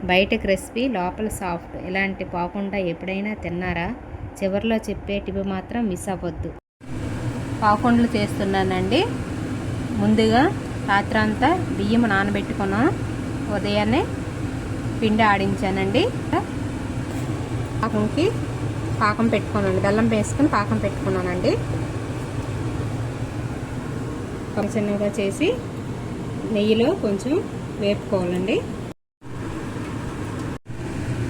బయట క్రిస్పీ లోపల సాఫ్ట్. ఇలాంటి పాకుండ ఎప్పుడైనా తిన్నారా? చివరిలో చెప్పే టిప్ మాత్రం మిస్ అవ్వద్దు. పాకుండలు చేస్తున్నానండి. ముందుగా రాత్రంతా బియ్యం నానబెట్టుకున్నాను. ఉదయాన్నే పిండి ఆడించానండి. పాకం పెట్టుకున్నాను. బెల్లం వేసుకుని పాకం పెట్టుకున్నానండి. చిన్నగా చేసి నెయ్యిలో కొంచెం వేపుకోవాలండి.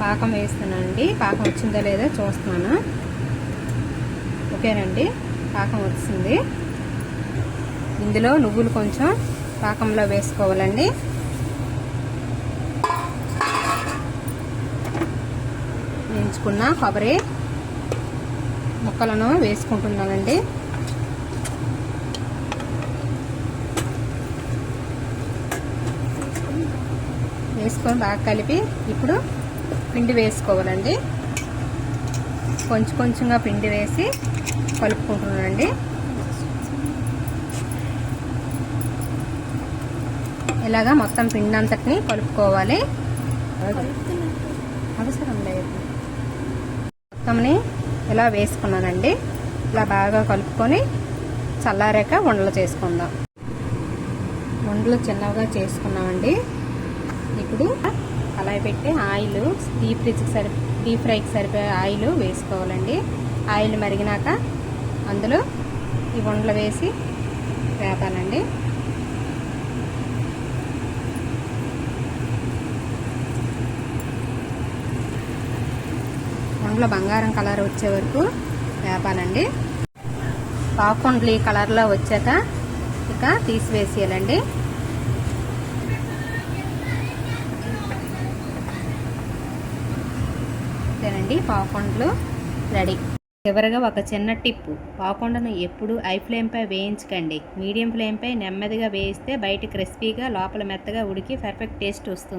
పాకం వేస్తున్నానండి. పాకం వచ్చిందో లేదో చూస్తున్నాను. ఓకేనండి, పాకం వచ్చింది. ఇందులో నువ్వులు కొంచెం పాకంలో వేసుకోవాలండి. వేయించుకున్న కొబ్బరి ముక్కలను వేసుకుంటున్నానండి. వేసుకొని బాగా కలిపి ఇప్పుడు పిండి వేసుకోవాలండి. కొంచెం కొంచెంగా పిండి వేసి కలుపుకుంటున్నానండి. ఇలాగా మొత్తం పిండి అంతటిని కలుపుకోవాలి. అవసరం లేదు. మొత్తంని ఇలా వేసుకున్నానండి. ఇలా బాగా కలుపుకొని చల్లారాక ఉండలు చేసుకుందాం. ఉండలు చిన్నగా చేసుకున్నామండి. ఇప్పుడు కళాయి పెట్టి ఆయిల్ డీప్ ఫ్రైకి సరిపోయే ఆయిల్ వేసుకోవాలండి. ఆయిల్ మరిగినాక అందులో ఈ ఉండలు వేసి వేపాలండి. ఉండలు బంగారం కలర్ వచ్చే వరకు వేపాలండి. పాకుండలు ఈ కలర్లో వచ్చాక ఇక తీసివేసేయాలండి. అంతేనండి, పాకుండలు రెడీ. చివరగా ఒక చిన్న టిప్. పాకుండను ఎప్పుడు హై ఫ్లేమ్పై వేయించకండి. మీడియం ఫ్లేమ్పై నెమ్మదిగా వేయిస్తే బయట క్రిస్పీగా లోపల మెత్తగా ఉడికి పర్ఫెక్ట్ టేస్ట్ వస్తుంది.